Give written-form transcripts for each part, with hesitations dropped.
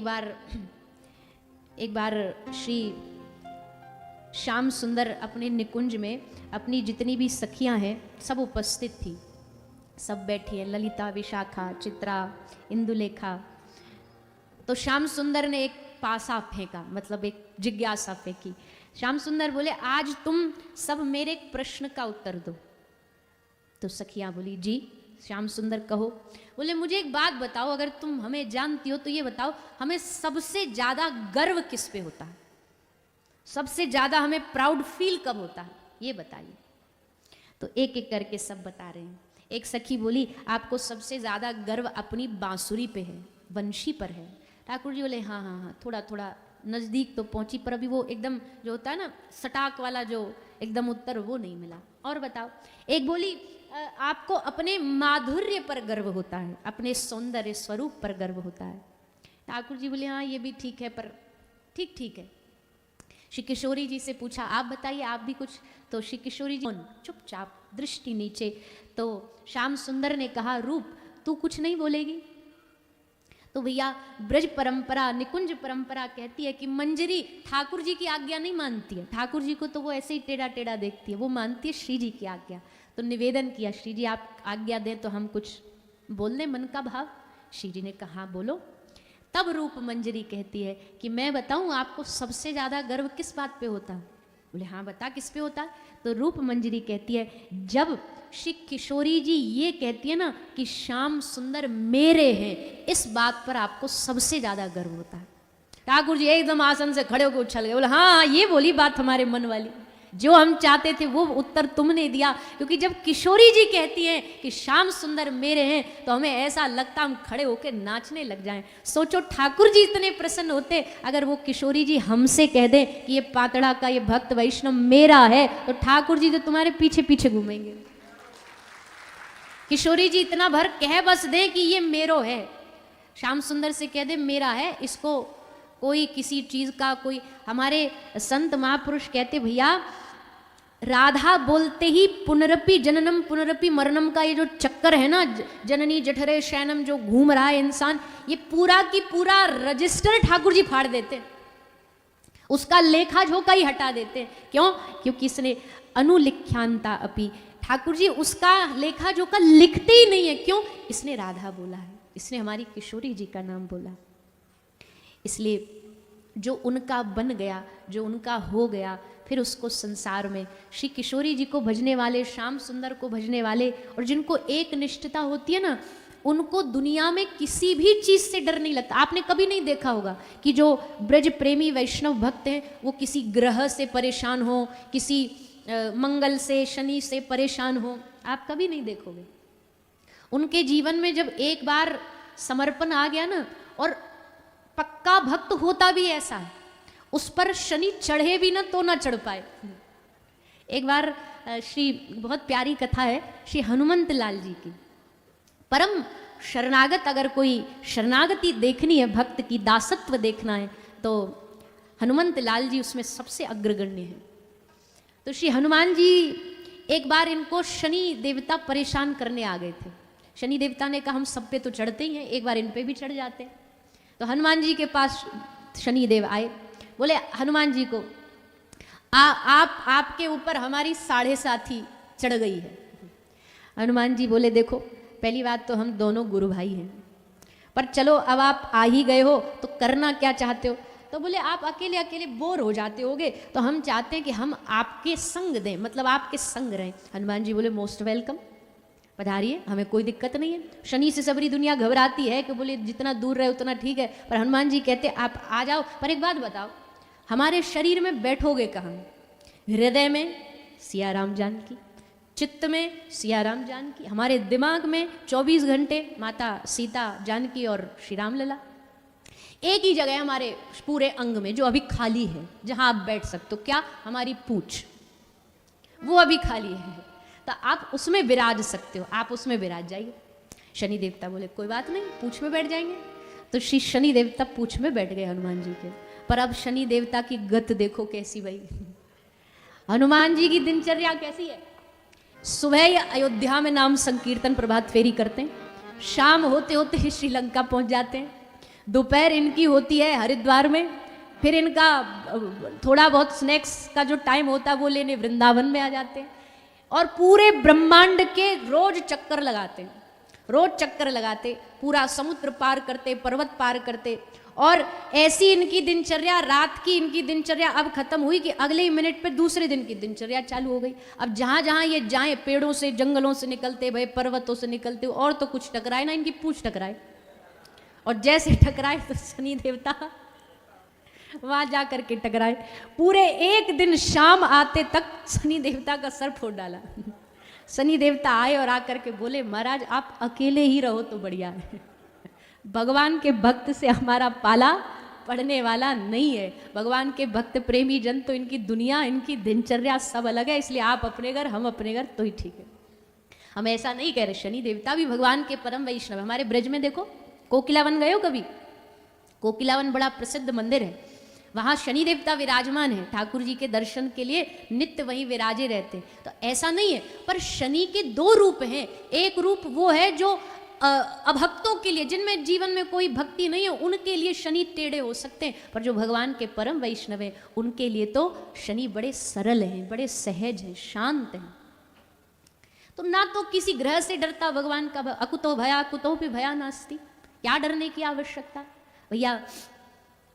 एक बार श्री श्याम सुंदर अपने निकुंज में अपनी जितनी भी सखियां हैं सब उपस्थित थी, सब बैठी है, ललिता, विशाखा, चित्रा, इंदुलेखा। तो श्याम सुंदर ने एक पासा फेंका, मतलब एक जिज्ञासा फेंकी। श्याम सुंदर बोले, आज तुम सब मेरे एक प्रश्न का उत्तर दो। तो सखियां बोली, जी श्याम सुंदर कहो। बोले, मुझे एक बात बताओ, अगर तुम हमें जानती हो तो ये बताओ, हमें सबसे ज्यादा गर्व किस पे होता है, सबसे ज्यादा हमें प्राउड फील कब होता है, ये बताइए। तो एक एक करके सब बता रहे हैं। एक सखी बोली, आपको सबसे ज्यादा गर्व अपनी बांसुरी पे है, बंशी पर है। ठाकुर जी बोले, हाँ हाँ हाँ, थोड़ा थोड़ा नजदीक तो पहुंची, पर अभी वो एकदम जो होता है ना सटाक वाला जो एकदम उत्तर, वो नहीं मिला। और बताओ। एक बोली, आपको अपने माधुर्य पर गर्व होता है, अपने सौंदर्य स्वरूप पर गर्व होता है। ठाकुर जी बोले, हाँ ये भी ठीक है, पर ठीक ठीक है। श्री किशोरी जी से पूछा, आप बताइए, आप भी कुछ। तो श्री किशोरी जी चुपचाप, दृष्टि नीचे। तो श्याम सुंदर ने कहा, रूप तू कुछ नहीं बोलेगी? तो भैया ब्रज परंपरा, निकुंज परंपरा कहती है कि मंजरी ठाकुर जी की आज्ञा नहीं मानती है, ठाकुर जी को तो वो ऐसे ही टेढ़ा टेढ़ा देखती है, वो मानती है श्री जी की आज्ञा। तो निवेदन किया, श्री जी आप आज्ञा दें तो हम कुछ बोल दें मन का भाव। श्री जी ने कहा, बोलो। तब रूप मंजरी कहती है कि मैं बताऊं आपको सबसे ज्यादा गर्व किस बात पे होता है? बोले, हाँ बता, किस पे होता है? तो रूप मंजरी कहती है, जब श्री किशोरी जी ये कहती है ना कि श्याम सुंदर मेरे हैं, इस बात पर आपको सबसे ज्यादा गर्व होता है। ठाकुर जी एकदम आसन से खड़े होकर उछल गए, बोले, हाँ ये बोली बात हमारे मन वाली, जो हम चाहते थे वो उत्तर तुमने दिया। क्योंकि जब किशोरी जी कहती हैं कि श्याम सुंदर मेरे हैं, तो हमें ऐसा लगता हम खड़े होकर नाचने लग जाएं। सोचो ठाकुर जी इतने प्रसन्न होते अगर वो किशोरी जी हमसे कह दें कि ये पातड़ा का ये भक्त वैष्णव मेरा है, तो ठाकुर जी तो तुम्हारे पीछे पीछे घूमेंगे। किशोरी जी इतना भर कह बस दे कि ये मेरो है, श्याम सुंदर से कह दे मेरा है, इसको कोई किसी चीज का कोई। हमारे संत महापुरुष कहते, भैया राधा बोलते ही पुनरपि जननम पुनरपि मरणम का ये जो चक्कर है ना, जननी जठरे शयनम जो घूम रहा है इंसान, ये पूरा की पूरा रजिस्टर ठाकुर जी फाड़ देते, उसका लेखा जोखा ही हटा देते। क्यों? क्योंकि इसने अनुलिख्यांता अपि, ठाकुर जी उसका लेखा जोखा लिखते ही नहीं है। क्यों? इसने राधा बोला है, इसने हमारी किशोरी जी का नाम बोला। इसलिए जो उनका बन गया, जो उनका हो गया, फिर उसको संसार में श्री किशोरी जी को भजने वाले, श्याम सुंदर को भजने वाले, और जिनको एक निष्ठता होती है ना, उनको दुनिया में किसी भी चीज से डर नहीं लगता। आपने कभी नहीं देखा होगा कि जो ब्रज प्रेमी वैष्णव भक्त हैं वो किसी ग्रह से परेशान हो, किसी मंगल से, शनि से परेशान हो, आप कभी नहीं देखोगे। उनके जीवन में जब एक बार समर्पण आ गया ना, और पक्का भक्त होता भी ऐसा है, उस पर शनि चढ़े भी ना तो ना चढ़ पाए। एक बार श्री, बहुत प्यारी कथा है श्री हनुमंत लाल जी की। परम शरणागत, अगर कोई शरणागति देखनी है, भक्त की दासत्व देखना है, तो हनुमंत लाल जी उसमें सबसे अग्रगण्य है। तो श्री हनुमान जी एक बार इनको शनि देवता परेशान करने आ गए थे। शनि देवता ने कहा, हम सब पे तो चढ़ते ही हैं, एक बार इन पे भी चढ़ जाते। तो हनुमान जी के पास शनि देव आए, बोले हनुमान जी को, आपके ऊपर हमारी 7.5 चढ़ गई है। हनुमान जी बोले, देखो पहली बात तो हम दोनों गुरु भाई हैं, पर चलो अब आप आ ही गए हो तो करना क्या चाहते हो? तो बोले, आप अकेले अकेले बोर हो जाते होगे, तो हम चाहते हैं कि हम आपके संग दें, मतलब आपके संग रहें। हनुमान जी बोले, मोस्ट वेलकम, पधारिए, हमें कोई दिक्कत नहीं है। शनि से सबरी दुनिया घबराती है कि बोले जितना दूर रहे उतना ठीक है, पर हनुमान जी कहते आप आ जाओ, पर एक बात बताओ, हमारे शरीर में बैठोगे कहाँ? हृदय में सियाराम जानकी, चित्त में सियाराम जानकी, हमारे दिमाग में 24 घंटे माता सीता जानकी और श्री राम लला। एक ही जगह हमारे पूरे अंग में जो अभी खाली है, जहां आप बैठ सकते हो, क्या? हमारी पूंछ, वो अभी खाली है, तो आप उसमें विराज सकते हो, आप उसमें विराज जाइए। शनि देवता बोले, कोई बात नहीं, पूंछ में बैठ जाएंगे। तो श्री शनि देवता पूंछ में बैठ गए हनुमान जी के। पर अब शनि देवता की गत देखो कैसी भाई। हनुमान जी की दिनचर्या कैसी है? सुबह अयोध्या में नाम संकीर्तन प्रभात फेरी करते हैं, शाम होते होते ही श्रीलंका पहुंच जाते हैं, दोपहर इनकी होती है हरिद्वार में, फिर इनका थोड़ा बहुत स्नैक्स का जो टाइम होता है वो लेने वृंदावन में आ जाते हैं, और पूरे ब्रह्मांड के रोज चक्कर लगाते हैं, रोज चक्कर लगाते, पूरा समुद्र पार करते, पर्वत पार करते। और ऐसी इनकी दिनचर्या, रात की इनकी दिनचर्या अब खत्म हुई कि अगले ही मिनट पे दूसरे दिन की दिनचर्या चालू हो गई। अब जहां जहां ये जाएं, पेड़ों से जंगलों से निकलते भाई, पर्वतों से निकलते, और तो कुछ टकराए ना, इनकी पूंछ टकराए, और जैसे टकराए तो शनि देवता वहां जा करके टकराए। पूरे एक दिन शाम आते तक शनि देवता का सर फोड़ डाला। शनि देवता आए और आकर के बोले, महाराज आप अकेले ही रहो तो बढ़िया है, भगवान के भक्त से हमारा पाला पड़ने वाला नहीं है। भगवान के भक्त प्रेमी जन तो इनकी दुनिया, इनकी दिनचर्या सब अलग है, इसलिए आप अपने घर, हम अपने घर, तो ही ठीक है। हम ऐसा नहीं कह रहे, शनि देवता भी भगवान के परम वैष्णव। हमारे ब्रज में देखो, कोकिलावन गए हो कभी? कोकिलावन बड़ा प्रसिद्ध मंदिर है, वहाँ शनि देवता विराजमान है, ठाकुर जी के दर्शन के लिए नित्य वहीं विराजे रहते। तो ऐसा नहीं है, पर शनि के दो रूप हैं। एक रूप वो है जो अभक्तों के लिए, जिनमें जीवन में कोई भक्ति नहीं है, उनके लिए शनि टेढ़े हो सकते हैं, पर जो भगवान के परम वैष्णव हैं उनके लिए तो शनि बड़े सरल हैं, बड़े सहज हैं, शांत हैं। तो ना तो किसी ग्रह से डरता भगवान का, अकुतो भया कुतो भी भया नास्ति, क्या डरने की आवश्यकता। भैया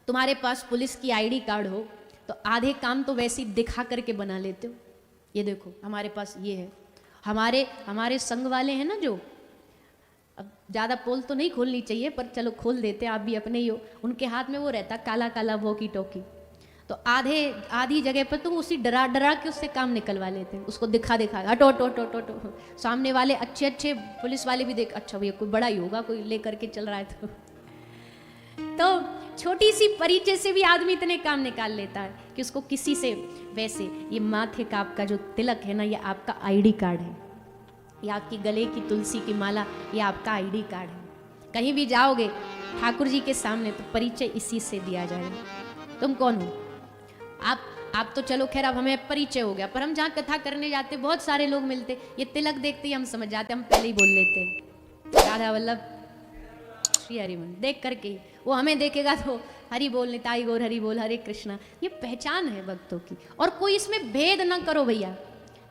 तुम्हारे पास पुलिस की आईडी कार्ड हो तो आधे काम तो वैसे ही दिखा करके बना लेते हो। ये देखो हमारे पास ये है, हमारे संग वाले हैं ना, जो अब ज़्यादा पोल तो नहीं खोलनी चाहिए पर चलो खोल देते हैं, आप भी अपने ही हो, उनके हाथ में वो रहता काला काला वॉकी टॉकी, तो आधी जगह पर तो उसी डरा डरा के उससे काम निकलवा लेते हैं, उसको दिखा हटो हटो हटो हटो हटो। सामने वाले अच्छे पुलिस वाले भी देख, अच्छा भैया कोई बड़ा ही होगा, कोई ले करके चल रहा है। तो छोटी सी परिचय से भी आदमी इतने काम निकाल लेता है कि उसको किसी से, वैसे ये माथे का आपका जो तिलक है ना, ये आपका आईडी कार्ड है, ये आपकी गले की तुलसी की माला, ये आपका आईडी कार्ड है। कहीं भी जाओगे ठाकुर जी के सामने तो परिचय इसी से दिया जाएगा, तुम कौन हो। आप तो चलो खैर अब हमें परिचय हो गया, पर हम जहाँ कथा करने जाते बहुत सारे लोग मिलते, ये तिलक देखते ही हम समझ जाते, हम पहले ही बोल लेते राधा वल्लभ श्री हरिमन, देख करके वो हमें देखेगा तो हरि बोल, निताई गौर हरि बोल, हरे कृष्णा, ये पहचान है भक्तों की। और कोई इसमें भेद ना करो भैया,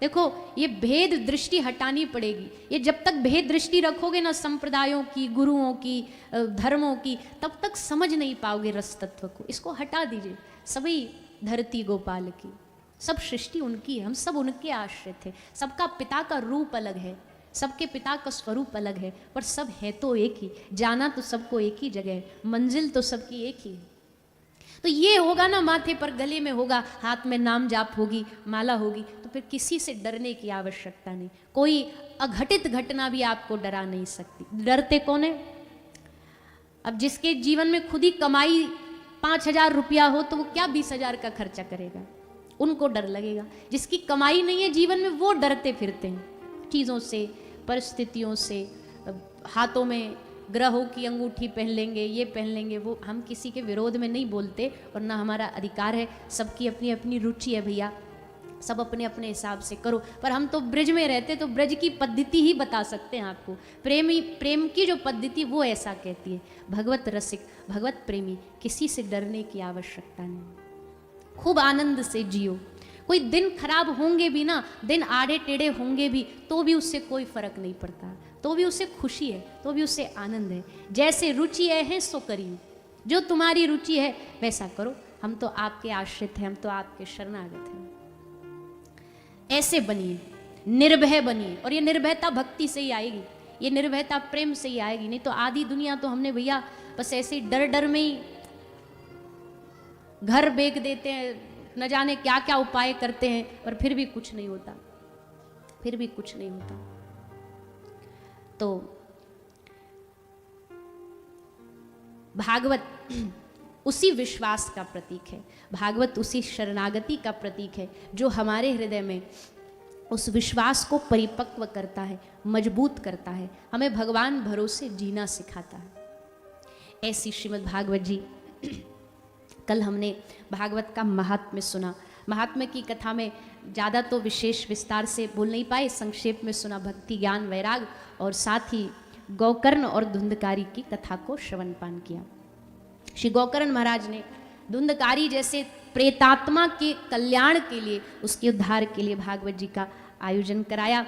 देखो ये भेद दृष्टि हटानी पड़ेगी। ये जब तक भेद दृष्टि रखोगे ना संप्रदायों की, गुरुओं की, धर्मों की, तब तक समझ नहीं पाओगे रस तत्व को। इसको हटा दीजिए। सभी धरती गोपाल की, सब सृष्टि उनकी है, हम सब उनके आश्रित थे। सबका पिता का रूप अलग है, सबके पिता का स्वरूप अलग है, पर सब है तो एक ही, जाना तो सबको एक ही जगह है, मंजिल तो सबकी एक ही है। तो ये होगा ना, माथे पर गले में होगा, हाथ में नाम जाप होगी, माला होगी, तो फिर किसी से डरने की आवश्यकता नहीं। कोई अघटित घटना भी आपको डरा नहीं सकती। डरते कौन है? अब जिसके जीवन में खुद ही कमाई 5,000 रुपया हो तो वो क्या 20,000 का खर्चा करेगा, उनको डर लगेगा। जिसकी कमाई नहीं है जीवन में, वो डरते फिरते हैं चीज़ों से, परिस्थितियों से। हाथों में ग्रहों की अंगूठी पहन लेंगे, ये पहन लेंगे वो। हम किसी के विरोध में नहीं बोलते और ना हमारा अधिकार है, सबकी अपनी अपनी रुचि है भैया, सब अपने अपने हिसाब से करो। पर हम तो ब्रज में रहते, तो ब्रज की पद्धति ही बता सकते हैं आपको। प्रेम की जो पद्धति वो ऐसा कहती है, भगवत रसिक, भगवत प्रेमी, किसी से डरने की आवश्यकता नहीं। खूब आनंद से जियो। कोई दिन खराब होंगे भी ना, दिन आड़े टेढ़े होंगे भी, तो भी उससे कोई फर्क नहीं पड़ता, तो भी उससे खुशी है, तो भी उससे आनंद है। जैसे रुचि है सो करिए, जो तुम्हारी रुचि है वैसा करो। हम तो आपके आश्रित हैं, हम तो आपके शरणागत हैं। ऐसे बनिए, निर्भय बनिए। और ये निर्भयता भक्ति से ही आएगी, ये निर्भयता प्रेम से ही आएगी। नहीं तो आधी दुनिया तो हमने भैया बस ऐसे ही डर डर में ही घर बेच देते हैं, न जाने क्या क्या उपाय करते हैं, पर फिर भी कुछ नहीं होता, फिर भी कुछ नहीं होता। तो भागवत उसी विश्वास का प्रतीक है, भागवत उसी शरणागति का प्रतीक है, जो हमारे हृदय में उस विश्वास को परिपक्व करता है, मजबूत करता है, हमें भगवान भरोसे जीना सिखाता है। ऐसी श्रीमद् भागवत जी। कल हमने भागवत का महात्म्य सुना। महात्म्य की कथा में ज़्यादा तो विशेष विस्तार से बोल नहीं पाए, संक्षेप में सुना भक्ति ज्ञान वैराग, और साथ ही गौकर्ण और धुंधकारी की कथा को श्रवण पान किया। श्री गोकर्ण महाराज ने धुंधकारी जैसे प्रेतात्मा के कल्याण के लिए, उसके उद्धार के लिए भागवत जी का आयोजन कराया।